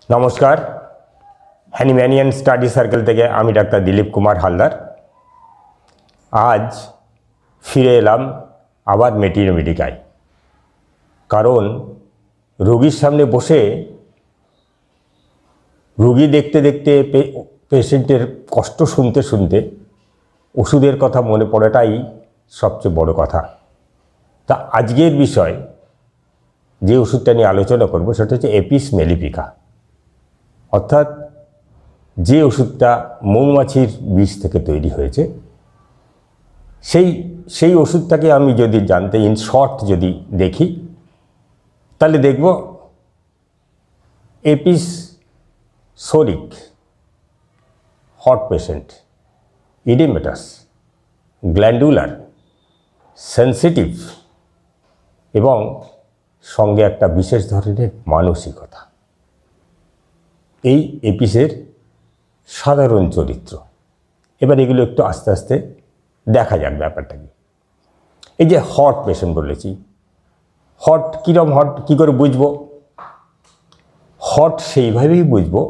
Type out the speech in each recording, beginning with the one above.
नमस्कार হ্যানিম্যানিয়ান study circle থেকে আমি ডাক্তার দিলীপ কুমার হালদার। আজ ফিরে এলাম আবার মেটিরমেটিকায়, কারণ রোগীর সামনে বসে রোগী দেখতে দেখতে পেশেন্টের কষ্ট শুনতে শুনতে ওষুধের কথা মনে পড়াটাই সবচেয়ে বড় কথা। তা আজকের বিষয় যে ওষুধটা নিয়ে আলোচনা করব সেটা হচ্ছে এপিস মেলিফিকা, অর্থাৎ যে ওষুধটা মৌমাছির বিষ থেকে তৈরি হয়েছে সেই ওষুধটাকে আমি যদি জানতে ইন শর্ট যদি দেখি তাহলে দেখব apis psoric hot patient, oedematous, glandular, sensitive এবং সঙ্গে একটা বিশেষ ধরনের মানসিকতা, এই এপিসের সাধারণ চরিত্র। এবার এগুলো একটু আস্তে আস্তে দেখা যাক ব্যাপারটা কি। এই যে হট পেশেন্ট বলেছি, হট কীরকম, হট কী করে বুঝবো? হট সেইভাবেই বুঝবো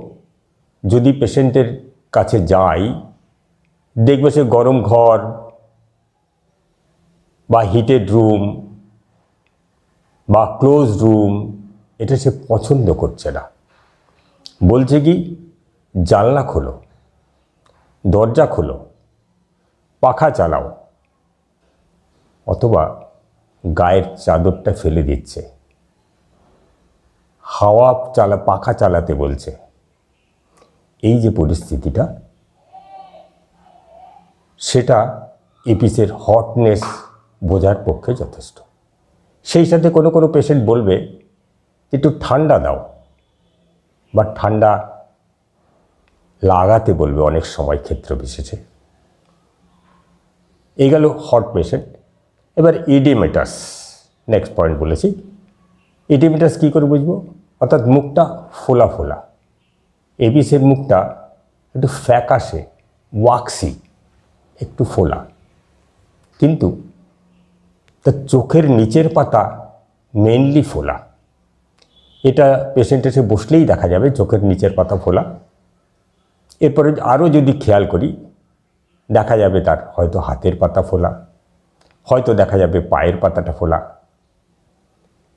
যদি পেশেন্টের কাছে যাই, দেখবে সে গরম ঘর বা হিটেড রুম বা ক্লোজ রুম এটা সে পছন্দ করছে না, বলছে কি জানলা খোলো, দরজা খোলো, পাখা চালাও, অথবা গায়ের চাদরটা ফেলে দিচ্ছে, পাখা চালাতে বলছে। এই যে পরিস্থিতিটা, সেটা এপিসের হটনেস বোঝার পক্ষে যথেষ্ট। সেই সাথে কোনো কোনো পেশেন্ট বলবে একটু ঠান্ডা দাও, বা ঠান্ডা লাগাতে বলবে অনেক সময় ক্ষেত্র বিশেষে। এই গেল হট পেশেন্ট। এবার ইডিমেটাস, নেক্সট পয়েন্ট বলেছি। ইডিমেটাস কী করে বুঝবো? অর্থাৎ মুখটা ফোলা ফোলা, এপিসের মুখটা একটু ফ্যাকাশে, ওয়াক্সি, একটু ফোলা, কিন্তু তার চোখের নিচের পাতা মেনলি ফোলা। এটা পেশেন্ট এসে বসলেই দেখা যাবে চোখের নিচের পাতা ফোলা। এরপরে আরও যদি খেয়াল করি, দেখা যাবে তার হয়তো হাতের পাতা ফোলা, হয়তো দেখা যাবে পায়ের পাতাটা ফোলা।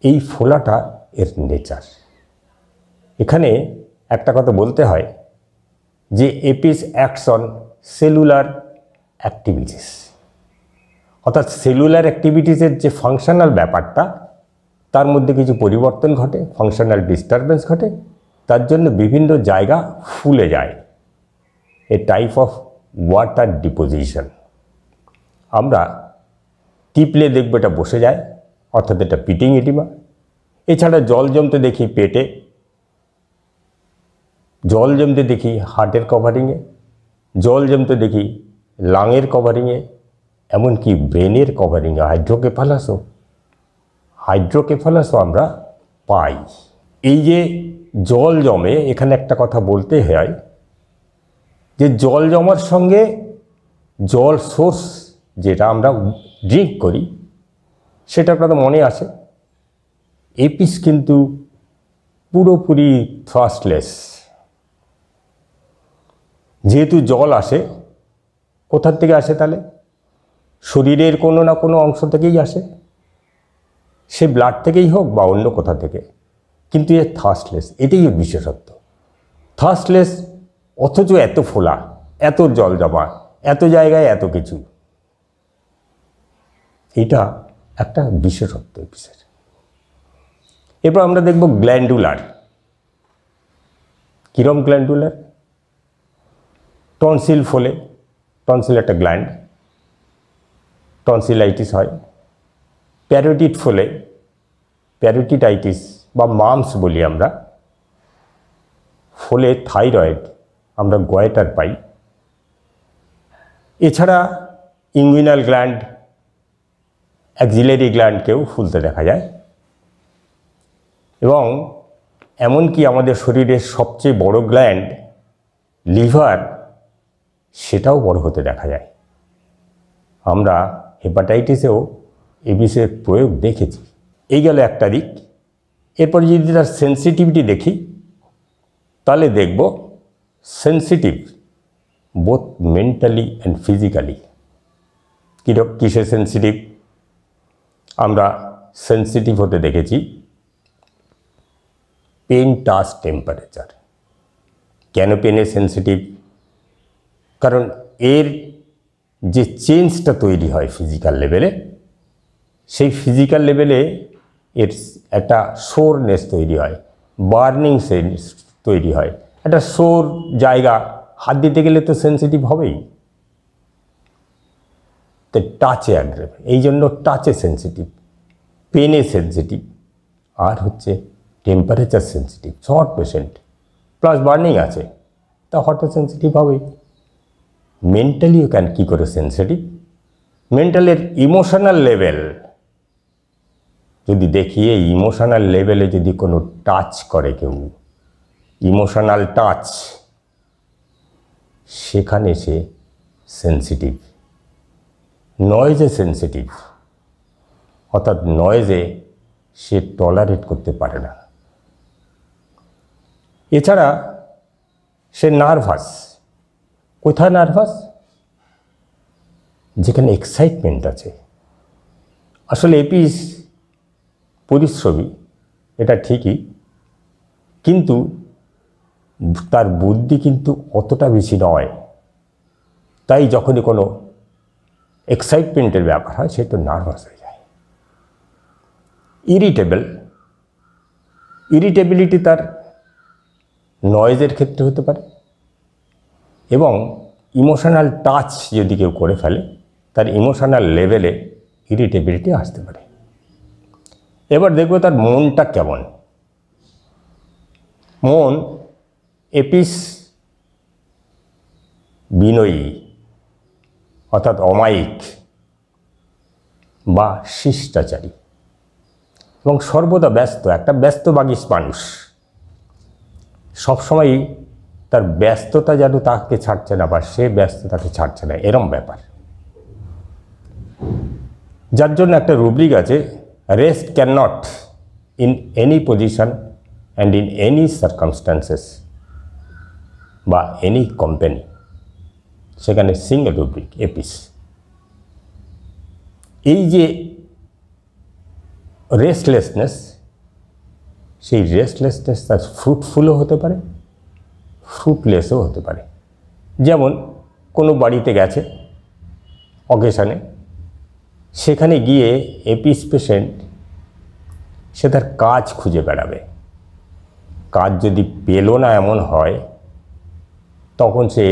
এই ফোলাটা এর নেচার। এখানে একটা কথা বলতে হয় যে Apis acts on cellular activities, অর্থাৎ সেলুলার অ্যাক্টিভিটিসের যে ফাংশনাল ব্যাপারটা, তার মধ্যে কিছু পরিবর্তন ঘটে, ফাংশনাল ডিস্টারবেন্স ঘটে, তার জন্য বিভিন্ন জায়গা ফুলে যায়। এ টাইপ অফ ওয়াটার ডিপোজিশন। আমরা টিপলে দেখব এটা বসে যায়, অর্থাৎ এটা পিটিং এডিমা। এছাড়া জল জমতে দেখি পেটে, জল জমতে দেখি হার্টের কভারিংয়ে, জল জমতে দেখি লাংয়ের কভারিংয়ে, এমনকি ব্রেনের কভারিংয়ে হাইড্রোকেফালাসও আমরা পাই। এই যে জল জমে, এখানে একটা কথা বলতে হয় যে জল জমার সঙ্গে জল সোর্স যেটা আমরা ড্রিঙ্ক করি সেটা আপনাদের মনে আসে। এপিস কিন্তু পুরোপুরি থ্রাস্টলেস। যেহেতু জল আসে, কোথার থেকে আসে? তাহলে শরীরের কোনো না কোনো অংশ থেকেই আসে, সে ব্লাড থেকেই হোক বা অন্য কোথা থেকে, কিন্তু এ থার্স্টলেস। এটাই এর বিশেষত্ব। থার্স্টলেস অথচ এত ফোলা, এত জল জমা, এত জায়গায় এত কিছু, এটা একটা বিশেষত্ব এপিসের। এরপর আমরা দেখব গ্ল্যান্ডুলার। কিরম গ্ল্যান্ডুলার? টনসিল ফোলে, টনসিল একটা গ্ল্যান্ড, টনসিলাইটিস হয়। প্যারোটিড ফোলে, প্যারোটিটাইটিস বা মামস বলি আমরা। ফলে থাইরয়েড, আমরা গয়েটার পাই। এছাড়া ইঙ্গুইনাল গ্ল্যান্ড, অ্যাক্সিলারি গ্ল্যান্ডকেও ফুলতে দেখা যায়। এবং এমনকি আমাদের শরীরের সবচেয়ে বড় গ্ল্যান্ড লিভার, সেটাও বড় হতে দেখা যায়। আমরা হেপাটাইটিসেও এপিসের প্রয়োগ দেখেছি। এই গেল একটা দিক। এরপর যদি তার সেন্সিটিভিটি দেখি, তাহলে দেখব sensitive both mentally and physically. কিসে সেন্সিটিভ? আমরা সেন্সিটিভ হতে দেখেছি পেন টাচ টেম্পারেচার। কেন পেনে সেন্সিটিভ? কারণ এর যে চেঞ্জটা তৈরি হয় ফিজিক্যাল লেভেলে, সেই ফিজিক্যাল লেভেলে এর একটা সোরনেস তৈরি হয়, বার্নিং সেন্স তৈরি হয়, একটা সোর জায়গা, হাত দিতে গেলে তো সেন্সিটিভ হবেই। তো টাচে অ্যাগ্রেভ, এই জন্য টাচে সেন্সিটিভ, পেনে সেন্সিটিভ, আর হচ্ছে temperature sensitive. Short patient plus burning আছে, তা হটে সেন্সিটিভ হবেই। মেন্টালিও কেন কী করে সেন্সিটিভ? মেন্টালের ইমোশনাল লেভেল যদি দেখি, এই ইমোশনাল লেভেলে যদি কোনো টাচ করে কেউ, ইমোশনাল টাচ, সেখানে সে সেন্সিটিভ। নয়েজে সেন্সিটিভ, অর্থাৎ নয়েজে সে টলারেট করতে পারে না। এছাড়া সে নার্ভাস। কোথায় নার্ভাস? যেখানে এক্সাইটমেন্ট আছে। আসলে এপিস পরিশ্রমী, এটা ঠিকই, কিন্তু তার বুদ্ধি কিন্তু অতটা বেশি নয়। তাই যখনই কোনো এক্সাইটমেন্টের ব্যাপার হয়, সে তো নার্ভাস হয়ে যায়। ইরিটেবিলিটি তার নয়েজের ক্ষেত্রে হতে পারে, এবং ইমোশনাল টাচ যদি কেউ করে ফেলে, তার ইমোশনাল লেভেলে ইরিটেবিলিটি আসতে পারে। এবার দেখব তার মনটা কেমন। মন এপিস বিনয়ী, অর্থাৎ অমায়িক বা শিষ্টাচারী, এবং সর্বদা ব্যস্ত, একটা ব্যস্তবাগী মানুষ। সবসময়ই তার ব্যস্ততা যেন তাকে ছাড়ছে না, বা সে ব্যস্ততাকে ছাড়ছে না, এরম ব্যাপার। যার জন্য একটা রুব্রিক আছে, rest can not in any position and in any circumstances বা এনি কোম্পানি। সেখানে সিঙ্গেল রুব্রিক এপিস। এই যে রেস্টলেসনেস, সেই রেস্টলেসনেস তার ফ্রুটফুলও হতে পারে, ফ্রুটলেসও হতে পারে। যেমন কোনো বাড়িতে গেছে অকেশানে, সেখানে গিয়ে এপিস পেশেন্ট সে তার কাজ খুঁজে বেড়াবে। কাজ যদি পেল না এমন হয়, তখন সে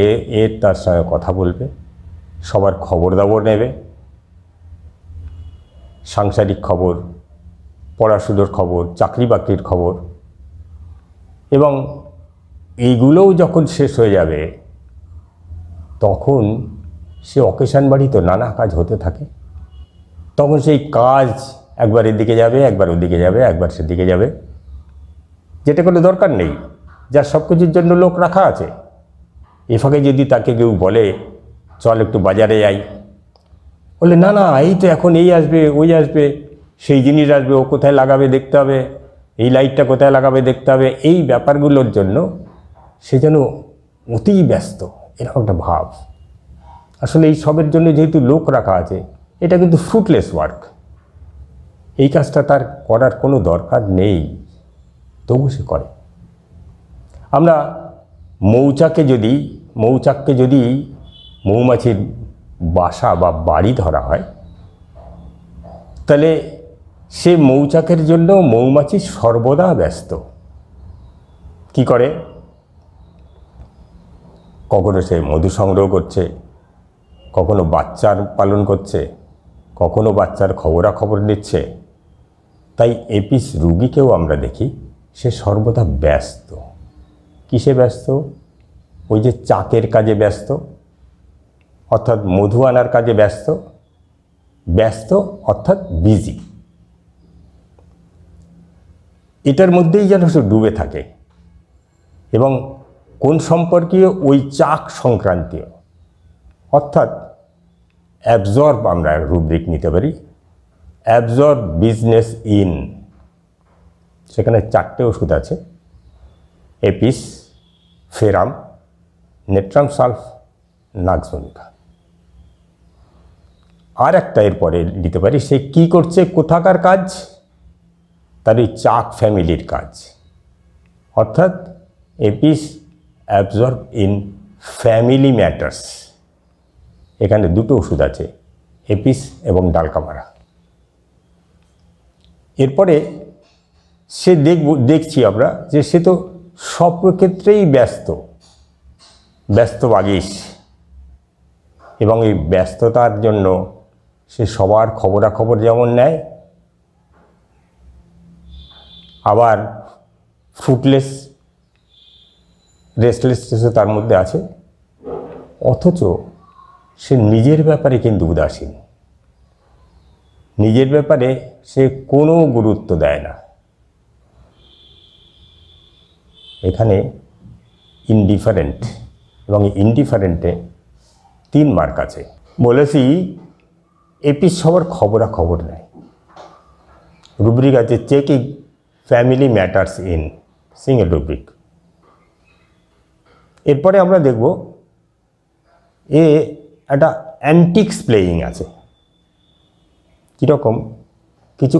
তার সঙ্গে কথা বলবে, সবার খবর দাবর নেবে, সাংসারিক খবর, পড়াশুনোর খবর, চাকরি বাকরির খবর, এবং এইগুলোও যখন শেষ হয়ে যাবে, তখন সে অকেশান বাড়ি তো নানা কাজ হতে থাকে। তখন সেই কাজ একবার এদিকে যাবে, একবার ওদিকে যাবে, একবার সেদিকে যাবে, যেটা কোনো দরকার নেই, যার সব কিছুর জন্য লোক রাখা আছে। এ ফাঁকে যদি তাকে কেউ বলে চল একটু বাজারে যাই, বলে না না, এই তো এখন এই আসবে, ওই আসবে, সেই জিনিস আসবে, ও কোথায় লাগাবে দেখতে হবে, এই লাইটটা কোথায় লাগাবে দেখতে হবে, এই ব্যাপারগুলোর জন্য সে যেন অতিই ব্যস্ত, এরকম একটা ভাব। আসলে এই সবের জন্য যেহেতু লোক রাখা আছে, এটা কিন্তু ফ্রুটলেস ওয়ার্ক। এই কাজটা তার করার কোনো দরকার নেই, তবু সে করে। আমরা মৌচাককে যদি মৌমাছির বাসা বা বাড়ি ধরা হয়, তাহলে সে মৌচাকের জন্য মৌমাছি সর্বদা ব্যস্ত। কি করে? কখনো সে মধু সংগ্রহ করছে, কখনো বাচ্চার পালন করছে, কখনো বাচ্চার খবরাখবর নিচ্ছে। তাই এপিস রুগীকেও আমরা দেখি সে সর্বদা ব্যস্ত। কিসে ব্যস্ত? ওই যে চাকের কাজে ব্যস্ত, অর্থাৎ মধু আনার কাজে ব্যস্ত অর্থাৎ বিজি। এটার মধ্যেই যেন সে ডুবে থাকে, এবং কোন সম্পর্কীয়? ওই চাক সংক্রান্তীয়, অর্থাৎ অ্যাবজর্ব আমরা রুব্রিক নিতে পারি, অ্যাবজর্ব বিজনেস ইন। সেখানে 4টে ওষুধ আছে, এপিস, ফেরাম, নেট্রাম সালফ, নাক্স ভূমিকা। আর একটা এরপরে নিতে পারি, সে কি করছে, কোথাকার কাজ, তার এই চাক ফ্যামিলির কাজ, অর্থাৎ Apis absorb in family matters. এখানে দুটো ওষুধ আছে, এপিস এবং ডালকামারা। এরপরে সে দেখছি আমরা যে সে তো সব ক্ষেত্রেই ব্যস্ত বাগিস, এবং এই ব্যস্ততার জন্য সে সবার খবরাখবর যেমন নেয়, আবার ফ্রুটলেস রেস্টলেসনেসও তার মধ্যে আছে, অথচ সে নিজের ব্যাপারে কিন্তু উদাসীন। নিজের ব্যাপারে সে কোনো গুরুত্ব দেয় না। এখানে ইনডিফারেন্ট, এবং ইনডিফারেন্টে 3 মার্ক আছে। বলেছি এপিস সবার খবরাখবর নেয়। রুব্রিক আছে checking family matters in, single rubric. এরপরে আমরা দেখব একটা অ্যান্টিক্স প্লেয়িং আছে। কীরকম, কিছু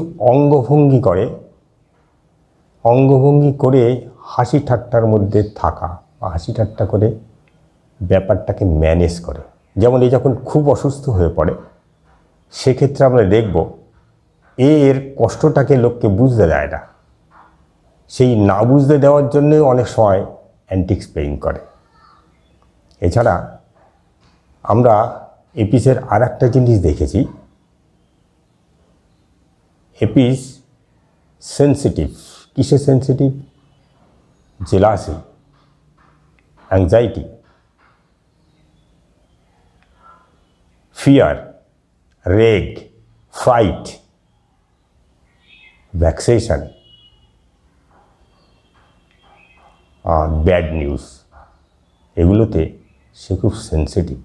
অঙ্গভঙ্গি করে হাসি ঠাট্টার মধ্যে থাকা, হাসি ঠাট্টা করে ব্যাপারটাকে ম্যানেজ করে। যেমন এই যখন খুব অসুস্থ হয়ে পড়ে, সেক্ষেত্রে আমরা দেখব এর কষ্টটাকে লোককে বুঝতে দেয় না, সেই না বুঝতে দেওয়ার জন্যে অনেক সময় অ্যান্টিক্স প্লেয়িং করে। এছাড়া আমরা এপিসের আর একটা জিনিস দেখেছি, এপিস সেন্সিটিভ। কিসে sensitive? Jealousy, anxiety, fear, রেগ, fruit, ভ্যাক্সেশন, bad news, এগুলোতে সে খুব সেন্সিটিভ।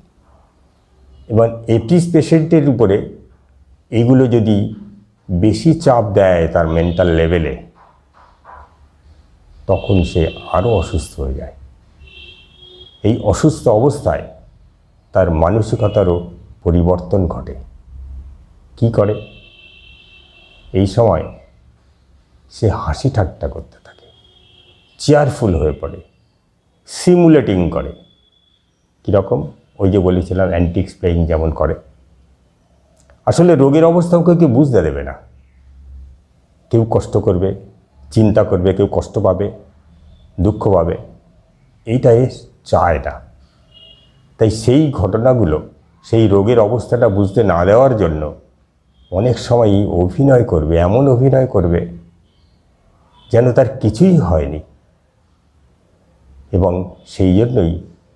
এবং এপিস পেশেন্টের উপরে এগুলো যদি বেশি চাপ দেয় তার মেন্টাল লেভেলে, তখন সে আরও অসুস্থ হয়ে যায়। এই অসুস্থ অবস্থায় তার মানসিকতারও পরিবর্তন ঘটে। কি করে? এই সময় সে হাসি ঠাট্টা করতে থাকে, চেয়ারফুল হয়ে পড়ে, সিমুলেটিং করে। কীরকম? ওই যে বলেছিলাম অ্যান্টিক্স প্লেয়িং যেমন করে। আসলে রোগের অবস্থাও কেউ বুঝতে দেবে না। কেউ কষ্ট করবে, চিন্তা করবে, কেউ কষ্ট পাবে, দুঃখ পাবে, এইটাই চায় না। তাই সেই ঘটনাগুলো, সেই রোগের অবস্থাটা বুঝতে না দেওয়ার জন্য অনেক সময়ই অভিনয় করবে, এমন অভিনয় করবে যেন তার কিছুই হয়নি, এবং সেই জন্যই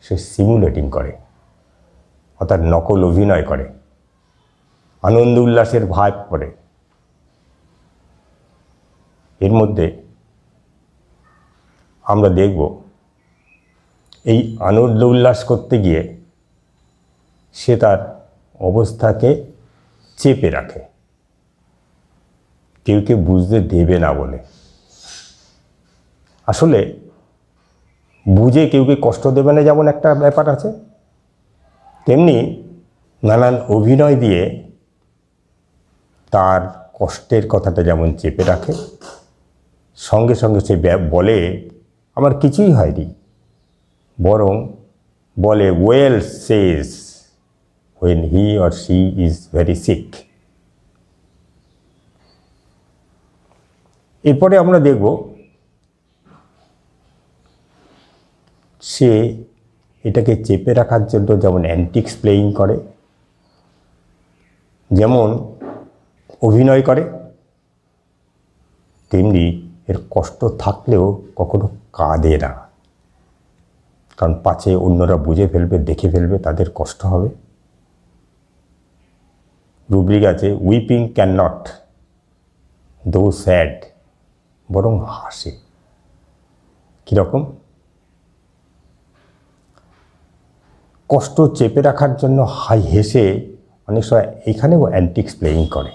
সে সিমুলেটিং করে, অর্থাৎ নকল অভিনয় করে, আনন্দ উল্লাসের ভাব করে। এর মধ্যে আমরা দেখব এই আনন্দ উল্লাস করতে গিয়ে সে তার অবস্থাকে চেপে রাখে, কেউ বুঝতে দেবে না বলে। আসলে বুঝে কেউকে কষ্ট দেবে না যেমন একটা ব্যাপার আছে, তেমনি নানান অভিনয় দিয়ে তার কষ্টের কথাটা যেমন চেপে রাখে, সঙ্গে সঙ্গে সে বলে আমার কিছুই হয়নি, বরং বলে well Sage when he or she is very sick। এরপরে আমরা দেখব সে এটাকে চেপে রাখার জন্য যেমন অ্যান্টিক্স প্লেয়িং করে, যেমন অভিনয় করে, তেমনি এর কষ্ট থাকলেও কখনো কাঁদে না, কারণ পাছে অন্যরা বুঝে ফেলবে, দেখে ফেলবে, তাদের কষ্ট হবে। রুব্রিক আছে উইপিং ক্যান নট দো স্যাড, বরং হাসে। কীরকম? কষ্ট চেপে রাখার জন্য হেসে অনেক সময় এখানেও অ্যান্টিক্স প্লেয়িং করে,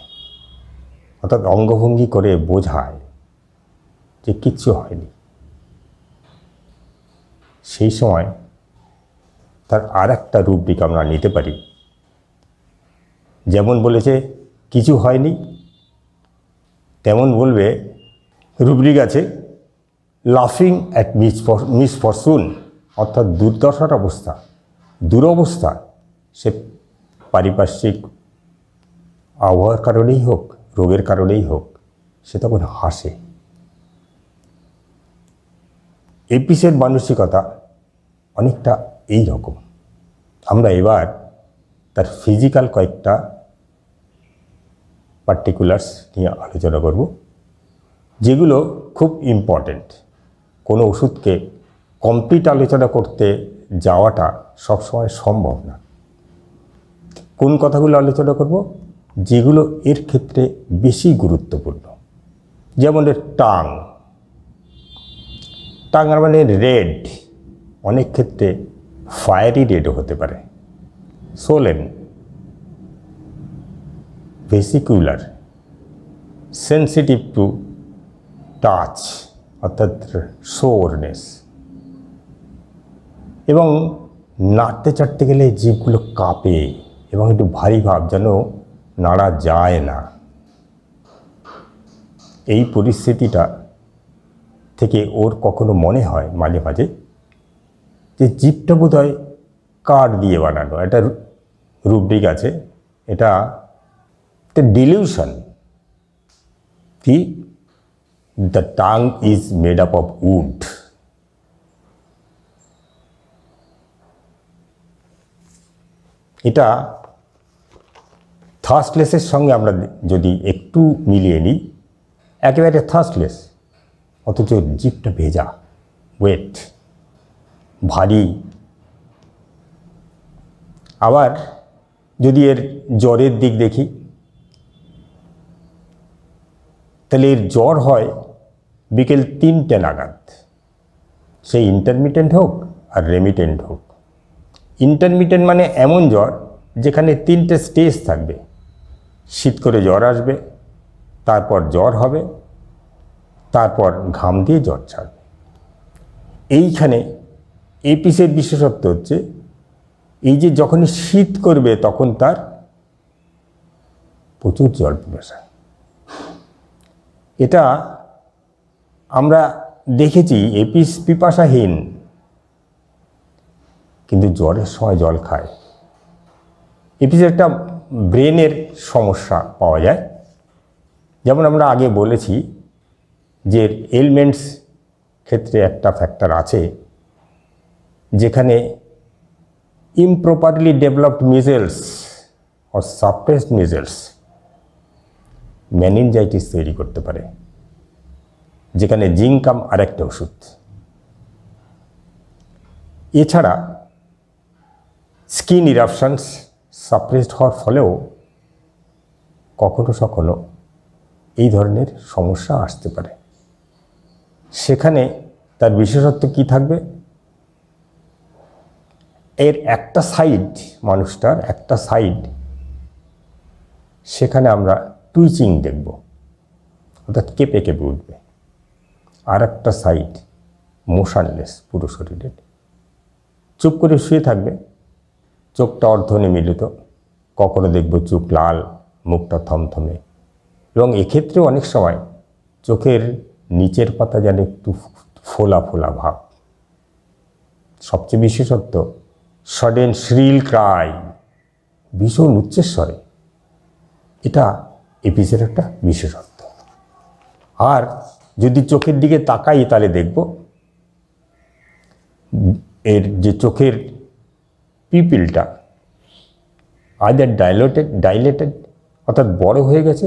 অর্থাৎ অঙ্গভঙ্গি করে বোঝায় যে কিচ্ছু হয়নি। সেই সময় তার আর একটা রুব্রিক আমরা নিতে পারি। যেমন বলেছে কিছু হয়নি, তেমন বলবে রুব্রিক আছে লাফিং অ্যাট মিসফরচুন, অর্থাৎ দুর্দশার অবস্থা, দুরবস্থা, সে পারিপার্শ্বিক আবহাওয়ার কারণেই হোক, রোগের কারণেই হোক, সে তখন হাসে। এপিসের মানসিকতা অনেকটা এই রকম। আমরা এবার তার ফিজিক্যাল কয়েকটা পার্টিকুলার্স নিয়ে আলোচনা করব, যেগুলো খুব ইম্পর্ট্যান্ট। কোনো ওষুধকে কমপ্লিট আলোচনা করতে যাওয়াটা সবসময় সম্ভব না। কোন কথাগুলো আলোচনা করব? যেগুলো এর ক্ষেত্রে বেশি গুরুত্বপূর্ণ। যেমন টাং মানে রেড, অনেক ক্ষেত্রে ফায়ারি রেডও হতে পারে। সোলেন, ভেসিকুলার, সেন্সিটিভ টু টাচ, অর্থাৎ সোরনেস, এবং নাড়তে চাড়তে গেলে জিভগুলো কাঁপে এবং একটু ভারী ভাব, যেন নাড়া যায় না। এই পরিস্থিতিটা থেকে ওর কখনো মনে হয় মাঝে মাঝে যে জিভটা বোধহয় কাঠ দিয়ে বানানো। একটা রুব্রিক আছে, এটা ডিলিউশন, কি the tongue is made up of wood. এটা থার্স্টলেসের সঙ্গে আমরা যদি একটু মিলিয়ে নিই, একেবারে থার্স্টলেস, অথচ জিভটা ভেজা, ওয়েট, ভারী। আবার যদি এর জ্বরের দিক দেখি, তাহলে এর জ্বর হয় বিকেল 3টে নাগাদ, সেই ইন্টারমিটেন্ট হোক আর রেমিটেন্ট হোক। ইন্টারমিটেন্ট মানে এমন জ্বর যেখানে 3টে স্টেজ থাকবে। শীত করে জ্বর আসবে, তারপর জ্বর হবে, তারপর ঘাম দিয়ে জ্বর ছাড়বে। এইখানে এপিসের বিশেষত্ব হচ্ছে এই যে যখনই শীত করবে তখন তার প্রচুর জল পিপাসা। এটা আমরা দেখেছি এপিস পিপাসাহীন, কিন্তু জ্বরের সময় জল খায়। এপিসের একটা ব্রেনের সমস্যা পাওয়া যায়। যেমন আমরা আগে বলেছি যে এলমেন্টস ক্ষেত্রে একটা ফ্যাক্টর আছে যেখানে improperly developed measles or suppressed measles meningitis তৈরি করতে পারে, যেখানে জিঙ্কাম আরেকটা ওষুধ। এছাড়া স্কিন ইরাপশনস সাপ্রেসড হওয়ার ফলেও কখনো কখনো এই ধরনের সমস্যা আসতে পারে। সেখানে তার বিশেষত্ব কি থাকবে? এর একটা সাইড, মানুষটার একটা সাইড, সেখানে আমরা টুইচিং দেখব, অর্থাৎ কেঁপে কেঁপে উঠবে। আর একটা সাইড মোশনলেস, পুরো শরীরের চুপ করে শুয়ে থাকবে, চোখটা অর্ধনিমীলিত, কখনো দেখব চোখ লাল, মুখটা থমথমে, এবং এক্ষেত্রেও অনেক সময় চোখের নিচের পাতা যেন একটু ফোলা ফোলা ভাব। সবচেয়ে বিশেষত্ব সডেন শ্রিল ক্রাই, ভীষণ উচ্চস্বরে, এটা এপিসের একটা বিশেষত্ব। আর যদি চোখের দিকে তাকাই তাহলে দেখব এর যে চোখের পিপিলটা আইদার ডাইলেটেড অর্থাৎ বড় হয়ে গেছে,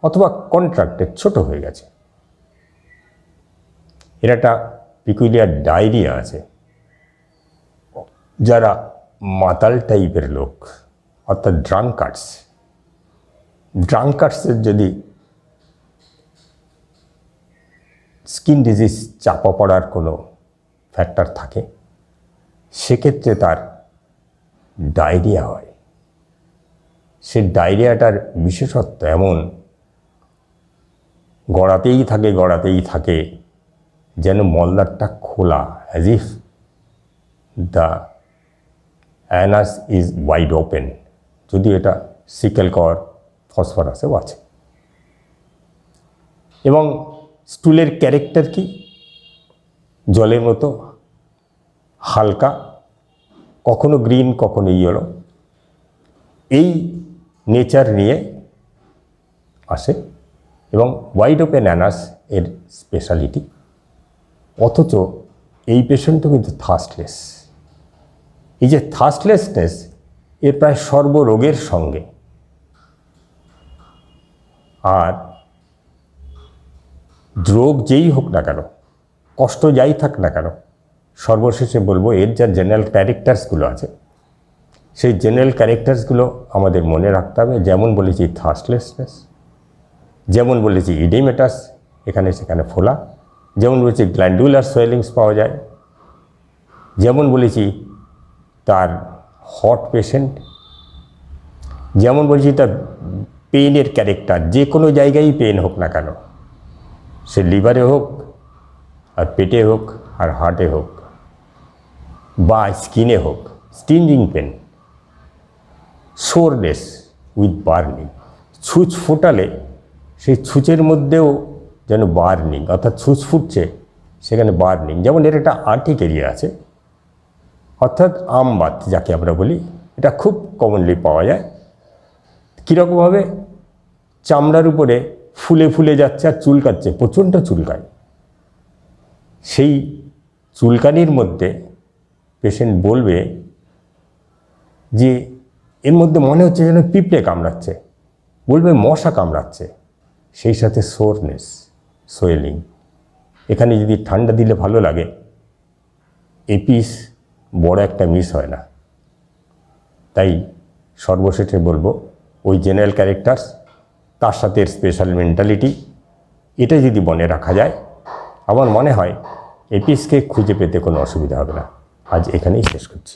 অথবা কন্ট্রাক্টেড, ছোট হয়ে গেছে। এর একটা পিকুলিয়ার ডায়রিয়া আছে। যারা মাতাল টাইপের লোক, অর্থাৎ ড্রাঙ্কার্সের যদি স্কিন ডিজিজ চাপা পড়ার কোনো ফ্যাক্টর থাকে, সেক্ষেত্রে তার ডায়রিয়া হয়। সে ডায়রিয়াটার বিশেষত্ব এমন, গড়াতেই থাকে যেন মলদারটা খোলা, as if the Anas is wide open, যদিও এটা সিকেল কর ফসফরাসেও আছে। এবং স্টুলের ক্যারেক্টার কি? জলের মতো হালকা, কখনো গ্রিন কখনো ইয়েলো, এই নেচার নিয়ে আসে। এবং ওয়াইড ওপেন অ্যানাস এর স্পেশালিটি। অথচ এই পেশেন্টও কিন্তু থার্স্টলেস। এই যে থার্স্টলেসনেস এর প্রায় সর্বরোগের সঙ্গে। আর রোগ যেই হোক না কেন, কষ্ট যাই থাক না কেন, সর্বশেষে বলবো এর যা জেনারেল ক্যারেক্টার্সগুলো আছে সেই জেনারেল ক্যারেক্টার্সগুলো আমাদের মনে রাখতে হবে। যেমন বলেছি থার্স্টলেসনেস, যেমন বলেছি ইডিমেটাস, এখানে সেখানে ফোলা, যেমন বলেছি গ্ল্যান্ডুলার সোয়েলিংস পাওয়া যায়, যেমন বলেছি তার হট পেশেন্ট, যেমন বলেছি তার পেইনের ক্যারেক্টার, যে কোনো জায়গায় পেন হোক না কেন, সে লিভারে হোক আর পেটে হোক আর হার্টে হোক বা স্কিনে হোক, স্টিঞ্জিং পেন, সোরনেস উইথ বার্নিং, ছুঁচ ফোটালে সেই ছুঁচের মধ্যেও যেন বার্নিং, অর্থাৎ ছুঁচ ফুটছে সেখানে বার্নিং। যেমন এর একটা আর্টিক এরিয়া আছে, অর্থাৎ আমবাত যাকে আমরা বলি, এটা খুব কমনলি পাওয়া যায়। কীরকমভাবে? চামড়ার উপরে ফুলে ফুলে যাচ্ছে আর চুলকাচ্ছে, প্রচণ্ড চুলকায়। সেই চুলকানির মধ্যে পেশেন্ট বলবে যে এর মধ্যে মনে হচ্ছে যেন পিঁপড়ে কামড়াচ্ছে, বলবে মশা কামড়াচ্ছে। সেই সাথে সোরনেস, সোয়েলিং। এখানে যদি ঠান্ডা দিলে ভালো লাগে, এপিস বড় একটা মিস হয় না। তাই সর্বশেষে বলবো ওই জেনারেল ক্যারেক্টার্স, তার সাথে স্পেশাল মেন্টালিটি, এটা যদি মনে রাখা যায়, আমার মনে হয় এপিসকে খুঁজে পেতে কোনো অসুবিধা হবে না। আজ এখানেই শেষ করছি।